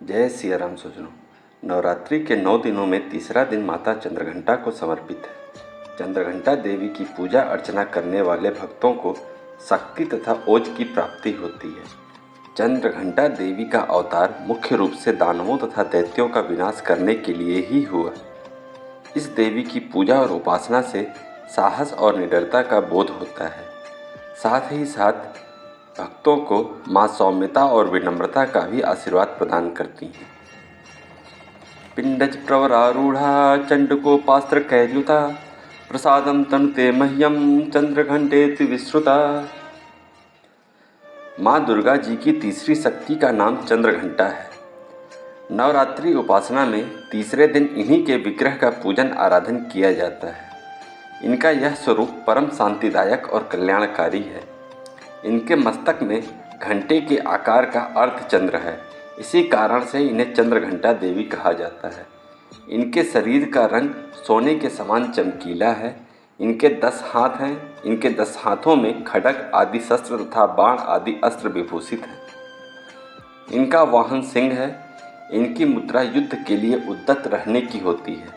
जय सिया राम सज्जनों। नवरात्रि के 9 दिनों में तीसरा दिन माता चंद्रघंटा को समर्पित है। चंद्रघंटा देवी की पूजा अर्चना करने वाले भक्तों को शक्ति तथा ओज की प्राप्ति होती है। चंद्रघंटा देवी का अवतार मुख्य रूप से दानवों तथा दैत्यों का विनाश करने के लिए ही हुआ। इस देवी की पूजा और उपासना से साहस और निडरता का बोध होता है। साथ ही साथ भक्तों को माँ सौम्यता और विनम्रता का भी आशीर्वाद प्रदान करती हैं। पिंडज प्रवरारूढ़ा चंडकोपास्त्र कैर्युता प्रसादम तनुते मह्यम चंद्रघंटेति विश्रुता। माँ दुर्गा जी की तीसरी शक्ति का नाम चंद्रघंटा है। नवरात्रि उपासना में तीसरे दिन इन्हीं के विग्रह का पूजन आराधन किया जाता है। इनका यह स्वरूप परम शांतिदायक और कल्याणकारी है। इनके मस्तक में घंटे के आकार का अर्ध चंद्र है। इसी कारण से इन्हें चंद्रघंटा देवी कहा जाता है। इनके शरीर का रंग सोने के समान चमकीला है। इनके 10 हाथ हैं। इनके 10 हाथों में खड्ग आदि शस्त्र तथा बाण आदि अस्त्र विभूषित हैं। इनका वाहन सिंह है। इनकी मुद्रा युद्ध के लिए उद्यत रहने की होती है।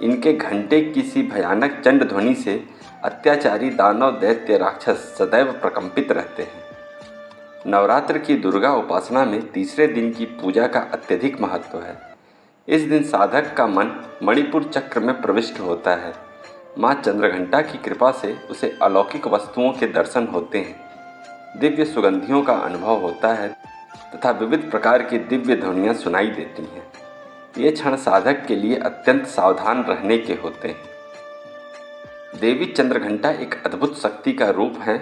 इनके घंटे की सी भयानक चंड ध्वनि से अत्याचारी दानव दैत्य राक्षस सदैव प्रकंपित रहते हैं। नवरात्र की दुर्गा उपासना में तीसरे दिन की पूजा का अत्यधिक महत्व है। इस दिन साधक का मन मणिपुर चक्र में प्रविष्ट होता है। माँ चंद्रघंटा की कृपा से उसे अलौकिक वस्तुओं के दर्शन होते हैं, दिव्य सुगंधियों का अनुभव होता है तथा विविध प्रकार की दिव्य ध्वनियाँ सुनाई देती हैं। ये क्षण साधक के लिए अत्यंत सावधान रहने के होते हैं। देवी चंद्रघंटा एक अद्भुत शक्ति का रूप है।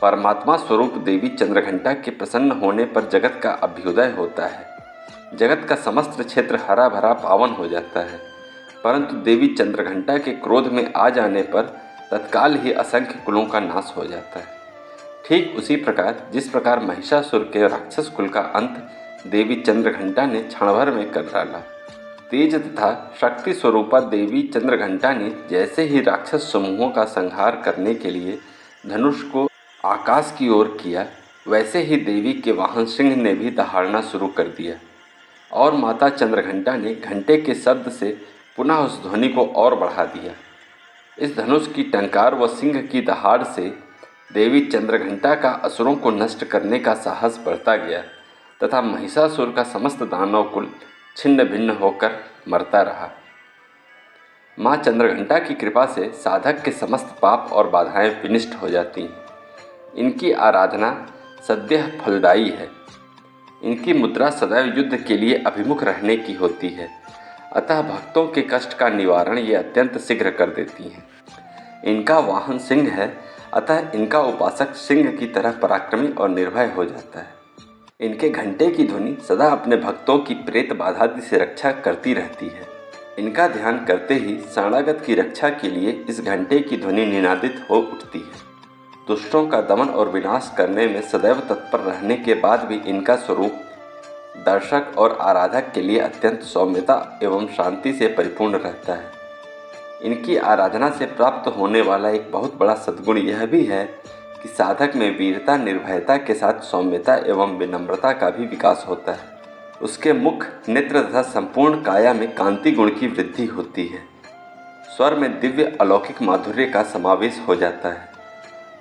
परमात्मा स्वरूप देवी चंद्रघंटा के प्रसन्न होने पर जगत का अभ्युदय होता है। जगत का समस्त क्षेत्र हरा भरा पावन हो जाता है। परंतु देवी चंद्रघंटा के क्रोध में आ जाने पर तत्काल ही असंख्य कुलों का नाश हो जाता है। ठीक उसी प्रकार जिस प्रकार महिषासुर के राक्षस कुल का अंत देवी चंद्रघंटा ने क्षण भर में कर डाला। तेज तथा शक्ति स्वरूपा देवी चंद्रघंटा ने जैसे ही राक्षस समूहों का संहार करने के लिए धनुष को आकाश की ओर किया, वैसे ही देवी के वाहन सिंह ने भी दहाड़ना शुरू कर दिया और माता चंद्रघंटा ने घंटे के शब्द से पुनः उस ध्वनि को और बढ़ा दिया। इस धनुष की टंकार व सिंह की दहाड़ से देवी चंद्रघंटा का असुरों को नष्ट करने का साहस बढ़ता गया तथा महिषासुर का समस्त दानव कुल छिन्न भिन्न होकर मरता रहा। माँ चंद्रघंटा की कृपा से साधक के समस्त पाप और बाधाएं विनिष्ट हो जाती हैं। इनकी आराधना सद्यः फलदायी है। इनकी मुद्रा सदैव युद्ध के लिए अभिमुख रहने की होती है, अतः भक्तों के कष्ट का निवारण ये अत्यंत शीघ्र कर देती हैं। इनका वाहन सिंह है, अतः इनका उपासक सिंह की तरह पराक्रमी और निर्भय हो जाता है। इनके घंटे की ध्वनि सदा अपने भक्तों की प्रेत बाधादि से रक्षा करती रहती है। इनका ध्यान करते ही शरणागत की रक्षा के लिए इस घंटे की ध्वनि निनादित हो उठती है। दुष्टों का दमन और विनाश करने में सदैव तत्पर रहने के बाद भी इनका स्वरूप दर्शक और आराधक के लिए अत्यंत सौम्यता एवं शांति से परिपूर्ण रहता है। इनकी आराधना से प्राप्त होने वाला एक बहुत बड़ा सद्गुण यह भी है कि साधक में वीरता निर्भयता के साथ सौम्यता एवं विनम्रता का भी विकास होता है। उसके मुख, नेत्र तथा संपूर्ण काया में कांति गुण की वृद्धि होती है। स्वर में दिव्य अलौकिक माधुर्य का समावेश हो जाता है।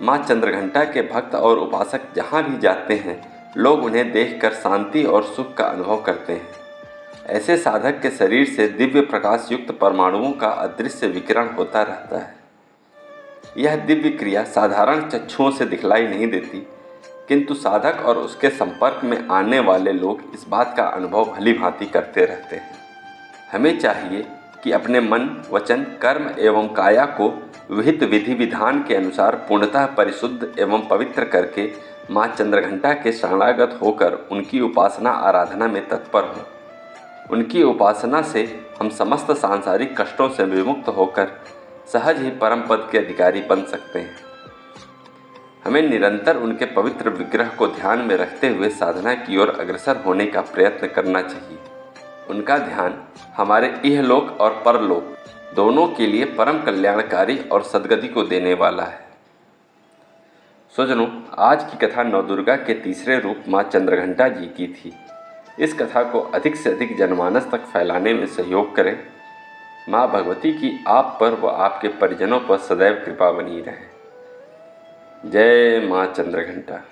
माँ चंद्रघंटा के भक्त और उपासक जहाँ भी जाते हैं, लोग उन्हें देखकर शांति और सुख का अनुभव करते हैं। ऐसे साधक के शरीर से दिव्य प्रकाश युक्त परमाणुओं का अदृश्य विकिरण होता रहता है। यह दिव्य क्रिया साधारण चक्षुओं से दिखलाई नहीं देती, किंतु साधक और उसके संपर्क में आने वाले लोग इस बात का अनुभव भली भांति करते रहते हैं। हमें चाहिए कि अपने मन, वचन, कर्म एवं काया को विहित विधि विधान के अनुसार पूर्णतः परिशुद्ध एवं पवित्र करके माँ चंद्रघंटा के शरणागत होकर उनकी उपासना आराधना में तत्पर हों। उनकी उपासना से हम समस्त सांसारिक कष्टों से विमुक्त होकर सहज ही परम पद के अधिकारी बन सकते हैं। हमें निरंतर उनके पवित्र विग्रह को ध्यान में रखते हुए साधना की ओर अग्रसर होने का प्रयत्न करना चाहिए। उनका ध्यान हमारे इहलोक और परलोक दोनों के लिए परम कल्याणकारी और सद्गति को देने वाला है। स्वजनों, आज की कथा नवदुर्गा के तीसरे रूप माँ चंद्रघंटा जी की थी। इस कथा को अधिक से अधिक जनमानस तक फैलाने में सहयोग करें। माँ भगवती की आप पर व आपके परिजनों पर सदैव कृपा बनी रहे। जय माँ चंद्रघंटा।